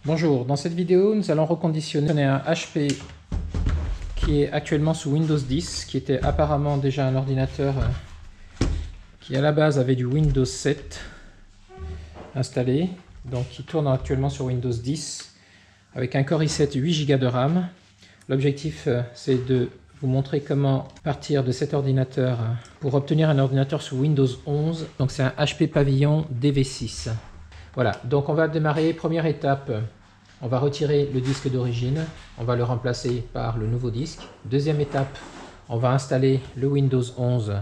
Bonjour, dans cette vidéo nous allons reconditionner un HP qui est actuellement sous Windows 10, qui était apparemment déjà un ordinateur qui à la base avait du Windows 7 installé, donc qui tourne actuellement sur Windows 10 avec un Core i7 8 Go de RAM. L'objectif c'est de vous montrer comment partir de cet ordinateur pour obtenir un ordinateur sous Windows 11. Donc c'est un HP Pavilion DV6. Voilà, donc on va démarrer. Première étape, on va retirer le disque d'origine, on va le remplacer par le nouveau disque. Deuxième étape, on va installer le Windows 11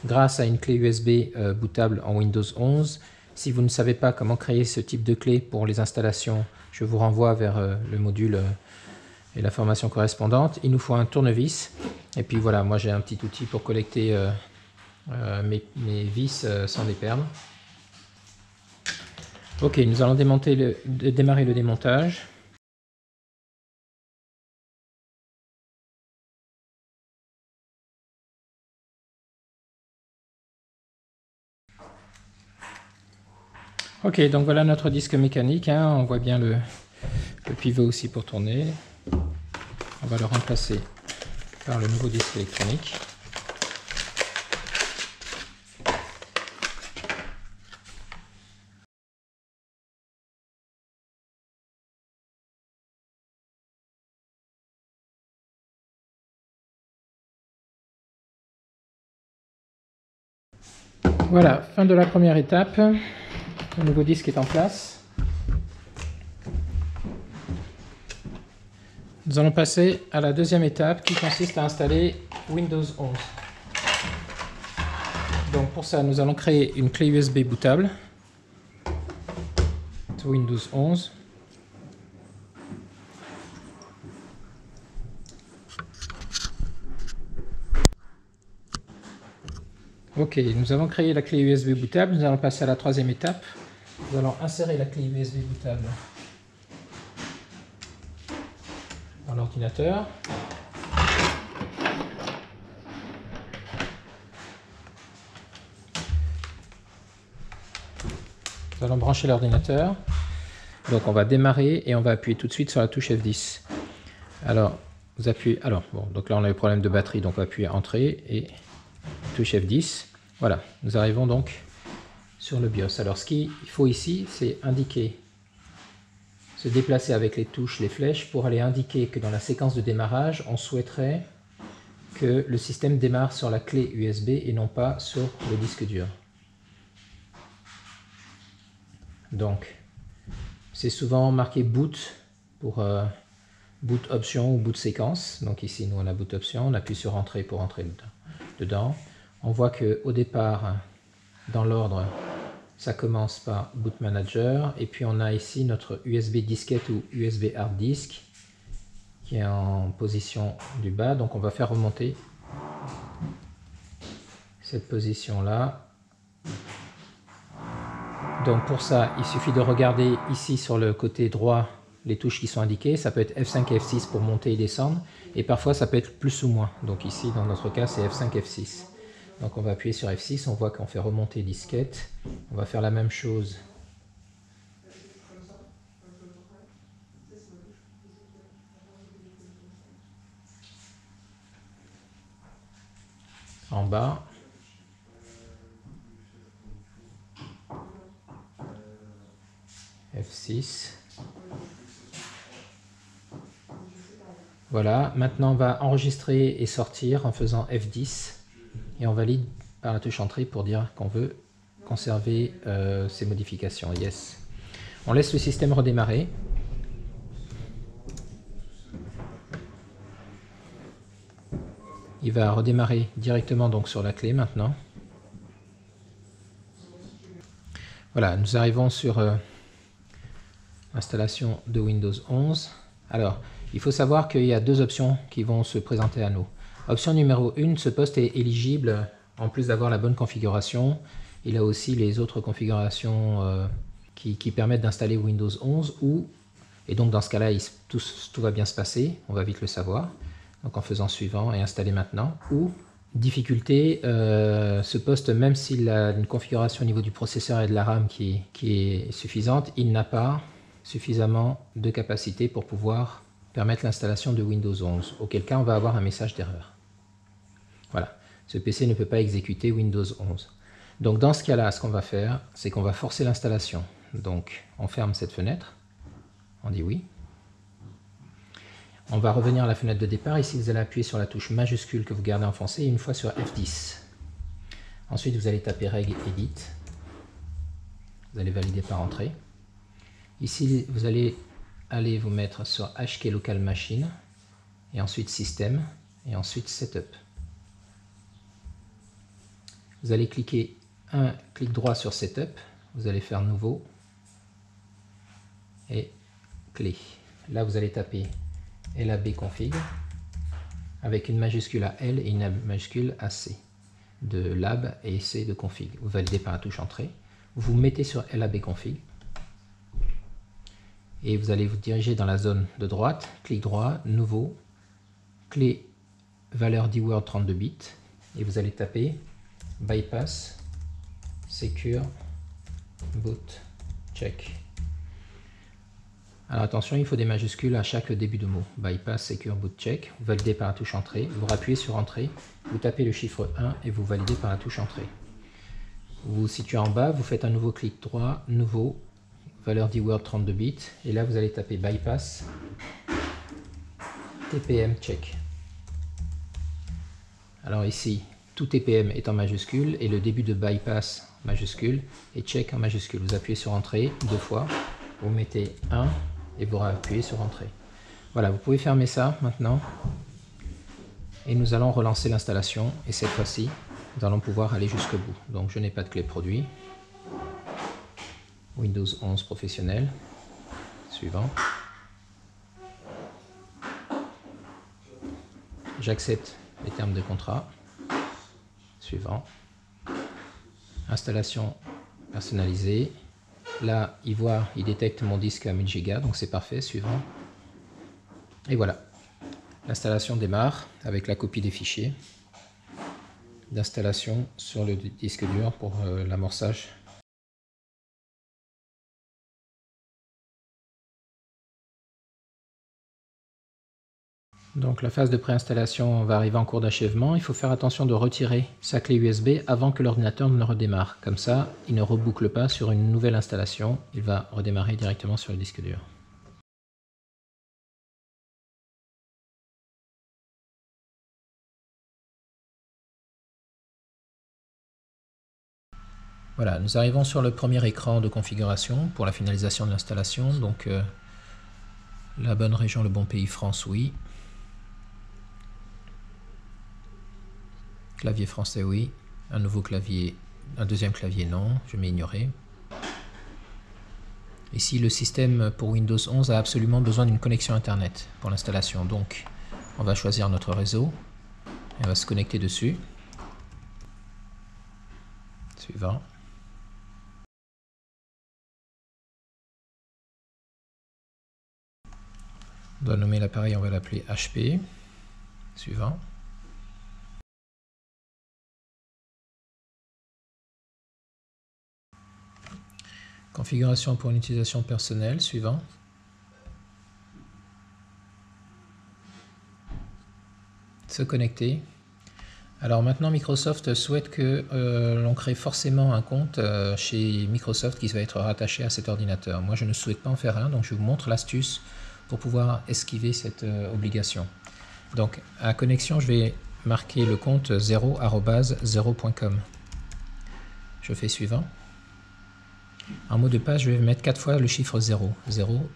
grâce à une clé USB bootable en Windows 11. Si vous ne savez pas comment créer ce type de clé pour les installations, je vous renvoie vers le module et la formation correspondante. Il nous faut un tournevis. Et puis voilà, moi j'ai un petit outil pour collecter mes vis sans les perdre. Ok, nous allons démarrer le démontage. Ok, donc voilà notre disque mécanique, hein. On voit bien le pivot aussi pour tourner. On va le remplacer par le nouveau disque électronique. Voilà, fin de la première étape. Le nouveau disque est en place. Nous allons passer à la deuxième étape qui consiste à installer Windows 11. Donc pour ça, nous allons créer une clé USB bootable. Windows 11. Ok, nous avons créé la clé USB bootable. Nous allons passer à la troisième étape. Nous allons insérer la clé USB bootable dans l'ordinateur. Nous allons brancher l'ordinateur. Donc on va démarrer et on va appuyer tout de suite sur la touche F10. Alors, vous appuyez. Alors, bon, donc là on a le problème de batterie, donc on va appuyer Entrée et touche F10. Voilà, nous arrivons donc sur le BIOS. Alors ce qu'il faut ici, c'est indiquer, se déplacer avec les touches, les flèches, pour aller indiquer que dans la séquence de démarrage, on souhaiterait que le système démarre sur la clé USB et non pas sur le disque dur. Donc, c'est souvent marqué boot pour boot option ou boot séquence. Donc ici, nous on a boot option, on appuie sur Entrée pour entrer dedans. On voit qu'au départ, dans l'ordre, ça commence par Boot Manager. Et puis on a ici notre USB disquette ou USB hard disk qui est en position du bas. Donc on va faire remonter cette position-là. Donc pour ça, il suffit de regarder ici sur le côté droit les touches qui sont indiquées. Ça peut être F5 et F6 pour monter et descendre. Et parfois ça peut être plus ou moins. Donc ici, dans notre cas, c'est F5 et F6. Donc on va appuyer sur F6, on voit qu'on fait remonter disquette. On va faire la même chose en bas. F6. Voilà, maintenant on va enregistrer et sortir en faisant F10. Et on valide par la touche Entrée pour dire qu'on veut conserver ces modifications. Yes. On laisse le système redémarrer. Il va redémarrer directement donc sur la clé maintenant. Voilà, nous arrivons sur l'installation de Windows 11. Alors, il faut savoir qu'il y a deux options qui vont se présenter à nous. Option numéro 1, ce poste est éligible, en plus d'avoir la bonne configuration. Il a aussi les autres configurations qui permettent d'installer Windows 11. Et donc dans ce cas-là, tout va bien se passer, on va vite le savoir. Donc en faisant suivant et installer maintenant. Ou difficulté, ce poste, même s'il a une configuration au niveau du processeur et de la RAM qui est suffisante, il n'a pas suffisamment de capacité pour pouvoir permettre l'installation de Windows 11, auquel cas on va avoir un message d'erreur. Voilà, ce PC ne peut pas exécuter Windows 11. Donc dans ce cas-là, ce qu'on va faire, c'est qu'on va forcer l'installation. Donc on ferme cette fenêtre, on dit oui. On va revenir à la fenêtre de départ. Ici, vous allez appuyer sur la touche majuscule que vous gardez enfoncée et une fois sur F10. Ensuite, vous allez taper Reg Edit. Vous allez valider par entrée. Ici, vous allez aller vous mettre sur HK Local Machine et ensuite Système et ensuite Setup. Vous allez cliquer un clic droit sur Setup. Vous allez faire Nouveau et Clé. Là, vous allez taper LAB config avec une majuscule à L et une majuscule à C de lab et C de config. Vous validez par la touche entrée. Vous mettez sur LAB config et vous allez vous diriger dans la zone de droite, clic droit, nouveau, clé valeur dword 32 bits et vous allez taper bypass secure boot check. Alors attention, il faut des majuscules à chaque début de mot. Bypass secure boot check, vous validez par la touche entrée, vous appuyez sur entrée, vous tapez le chiffre 1 et vous validez par la touche entrée. Vous vous situez en bas, vous faites un nouveau clic droit, nouveau, valeur dword 32 bits, et là vous allez taper bypass TPM check. Alors ici, tout TPM est en majuscule et le début de bypass majuscule et check en majuscule. Vous appuyez sur entrée deux fois, vous mettez 1 et vous appuyez sur entrée. Voilà, vous pouvez fermer ça maintenant et nous allons relancer l'installation et cette fois-ci nous allons pouvoir aller jusqu'au bout. Donc je n'ai pas de clé produit. Windows 11 professionnel. Suivant. J'accepte les termes de contrat. Suivant. Installation personnalisée. Là, il détecte mon disque à 1000 Go, donc c'est parfait. Suivant. Et voilà. L'installation démarre avec la copie des fichiers d'installation sur le disque dur pour l'amorçage. Donc la phase de préinstallation va arriver en cours d'achèvement. Il faut faire attention de retirer sa clé USB avant que l'ordinateur ne redémarre. Comme ça, il ne reboucle pas sur une nouvelle installation. Il va redémarrer directement sur le disque dur. Voilà, nous arrivons sur le premier écran de configuration pour la finalisation de l'installation. Donc la bonne région, le bon pays, France, oui. Clavier français, oui. Un nouveau clavier, un deuxième clavier, non. Je vais ignorer. Ici, le système pour Windows 11 a absolument besoin d'une connexion Internet pour l'installation. Donc, on va choisir notre réseau et on va se connecter dessus. Suivant. On doit nommer l'appareil, on va l'appeler HP. Suivant. Configuration pour une utilisation personnelle, suivant. Se connecter. Alors maintenant Microsoft souhaite que l'on crée forcément un compte chez Microsoft qui va être rattaché à cet ordinateur. Moi je ne souhaite pas en faire un, donc je vous montre l'astuce pour pouvoir esquiver cette obligation. Donc à connexion, je vais marquer le compte 0@0.com. Je fais suivant. En mot de passe, je vais mettre 4 fois le chiffre 0. 0,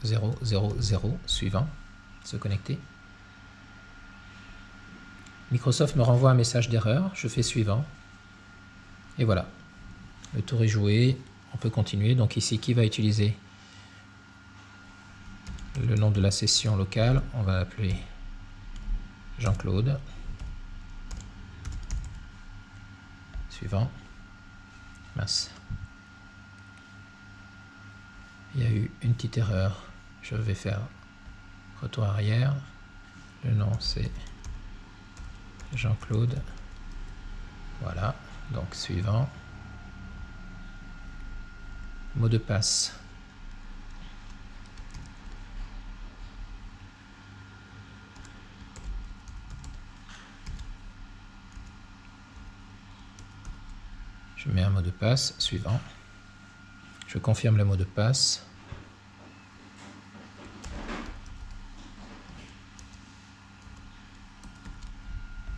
0, 0, 0. Suivant. Se connecter. Microsoft me renvoie un message d'erreur. Je fais suivant. Et voilà. Le tour est joué. On peut continuer. Donc ici, qui va utiliser le nom de la session locale? On va l'appeler Jean-Claude. Suivant. Mince. Il y a eu une petite erreur. Je vais faire retour arrière. Le nom c'est Jean-Claude. Voilà. Donc suivant. Mot de passe. Je mets un mot de passe, suivant. Je confirme le mot de passe.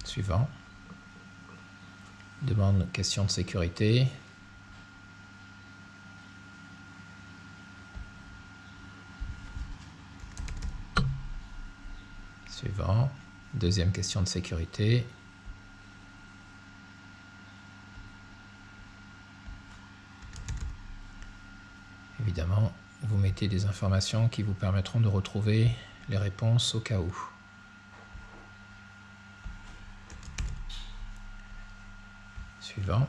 Suivant. Demande question de sécurité. Suivant. Deuxième question de sécurité. Évidemment, vous mettez des informations qui vous permettront de retrouver les réponses au cas où. Suivant.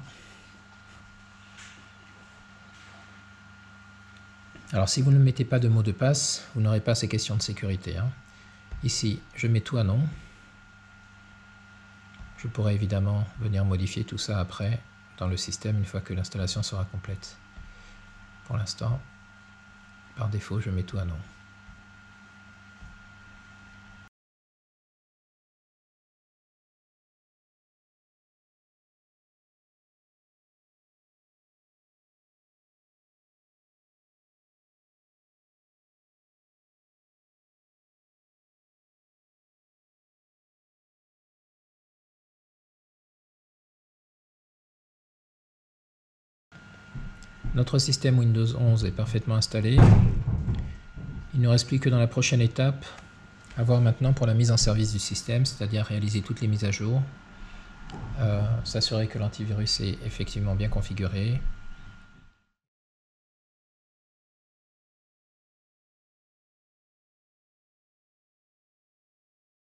Alors si vous ne mettez pas de mot de passe, vous n'aurez pas ces questions de sécurité, hein. Ici, je mets tout à non. Je pourrais évidemment venir modifier tout ça après dans le système une fois que l'installation sera complète. Pour l'instant, par défaut, je mets tout à non. Notre système Windows 11 est parfaitement installé. Il ne reste plus que dans la prochaine étape à voir maintenant pour la mise en service du système, c'est-à-dire réaliser toutes les mises à jour, s'assurer que l'antivirus est effectivement bien configuré,